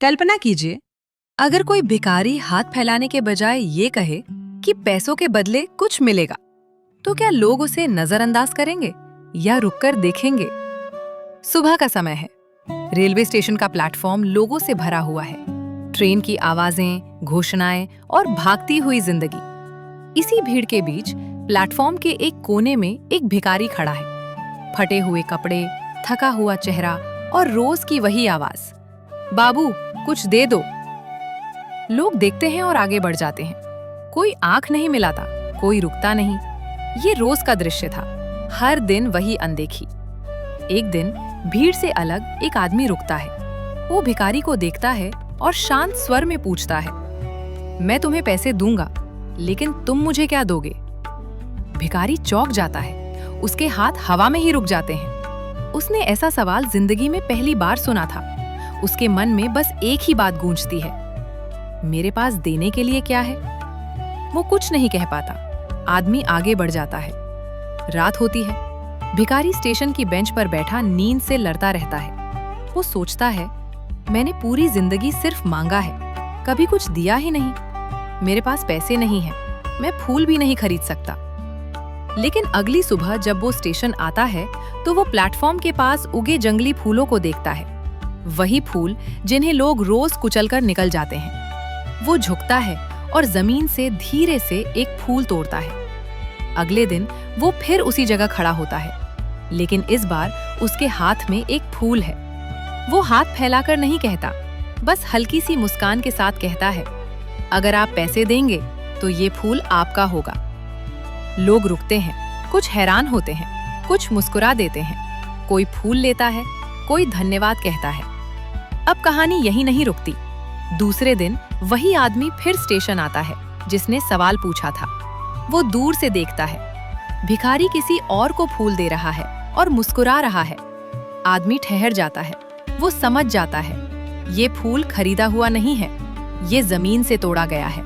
कल्पना कीजिए, अगर कोई भिखारी हाथ फैलाने के बजाय ये कहे कि पैसों के बदले कुछ मिलेगा, तो क्या लोग उसे नजरअंदाज करेंगे या रुककर देखेंगे? सुबह का समय है। रेलवे स्टेशन का प्लेटफॉर्म लोगों से भरा हुआ है। ट्रेन की आवाजें, घोषणाएं और भागती हुई जिंदगी। इसी भीड़ के बीच प्लेटफॉर्म के एक कोने में एक भिखारी खड़ा है। फटे हुए कपड़े, थका हुआ चेहरा और रोज की वही आवाज, बाबू कुछ दे दो। लोग देखते हैं और आगे बढ़ जाते हैं। कोई आंख नहीं मिलाता, कोई रुकता नहीं। ये रोज का दृश्य था, हर दिन वही अनदेखी। एक दिन भीड़ से अलग एक आदमी रुकता है। वो भिखारी को देखता है और शांत स्वर में पूछता है, मैं तुम्हें पैसे दूंगा, लेकिन तुम मुझे क्या दोगे? भिखारी चौंक जाता है, उसके हाथ हवा में ही रुक जाते हैं। उसने ऐसा सवाल जिंदगी में पहली बार सुना था। उसके मन में बस एक ही बात गूंजती है, मेरे पास देने के लिए क्या है? वो कुछ नहीं कह पाता। आदमी आगे बढ़ जाता है। रात होती है। भिखारी स्टेशन की बेंच पर बैठा नींद से लड़ता रहता है। वो सोचता है, मैंने पूरी जिंदगी सिर्फ मांगा है, कभी कुछ दिया ही नहीं। मेरे पास पैसे नहीं हैं, मैं फूल भी नहीं खरीद सकता। लेकिन अगली सुबह जब वो स्टेशन आता है, तो वो प्लेटफॉर्म के पास उगे जंगली फूलों को देखता है। वही फूल जिन्हें लोग रोज कुचलकर निकल जाते हैं। वो झुकता है और जमीन से धीरे से एक फूल तोड़ता है। अगले दिन वो फिर उसी जगह खड़ा होता है, लेकिन इस बार उसके हाथ में एक फूल है। वो हाथ फैलाकर नहीं कहता, बस हल्की सी मुस्कान के साथ कहता है, अगर आप पैसे देंगे तो ये फूल आपका होगा। लोग रुकते हैं, कुछ हैरान होते हैं, कुछ मुस्कुरा देते हैं। कोई फूल लेता है, कोई धन्यवाद कहता है। अब कहानी यही नहीं रुकती। दूसरे दिन वही आदमी फिर स्टेशन आता है, जिसने सवाल पूछा था। वो दूर से देखता है, भिखारी किसी और को फूल दे रहा है और मुस्कुरा रहा है। आदमी ठहर जाता है। वो समझ जाता है, ये फूल खरीदा हुआ नहीं है, ये जमीन से तोड़ा गया है।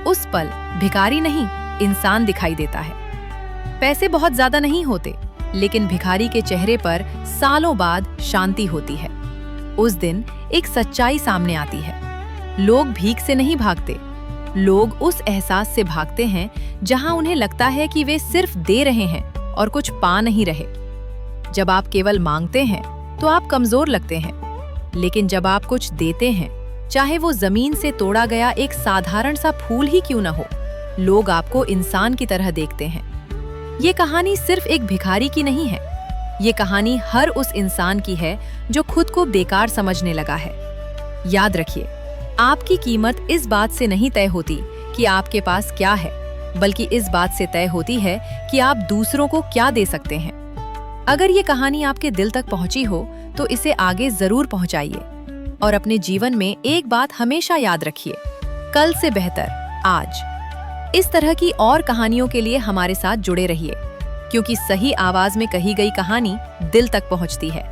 उस पल भिखारी नहीं, इंसान दिखाई देता है। पैसे बहुत ज्यादा नहीं होते, लेकिन भिखारी के चेहरे पर सालों बाद शांति होती है। उस दिन एक सच्चाई सामने आती है। लोग भीख से नहीं भागते, लोग उस एहसास से भागते हैं जहां उन्हें लगता है कि वे सिर्फ दे रहे हैं और कुछ पा नहीं रहे। जब आप केवल मांगते हैं तो आप कमजोर लगते हैं, लेकिन जब आप कुछ देते हैं, चाहे वो जमीन से तोड़ा गया एक साधारण सा फूल ही क्यों न हो, लोग आपको इंसान की तरह देखते हैं। ये कहानी सिर्फ एक भिखारी की नहीं है, ये कहानी हर उस इंसान की है जो खुद को बेकार समझने लगा है। याद रखिए, आपकी कीमत इस बात से नहीं तय होती कि आपके पास क्या है, बल्कि इस बात से तय होती है कि आप दूसरों को क्या दे सकते हैं। अगर ये कहानी आपके दिल तक पहुंची हो तो इसे आगे जरूर पहुंचाइए और अपने जीवन में एक बात हमेशा याद रखिए, कल से बेहतर आज। इस तरह की और कहानियों के लिए हमारे साथ जुड़े रहिए, क्योंकि सही आवाज में कही गई कहानी दिल तक पहुंचती है।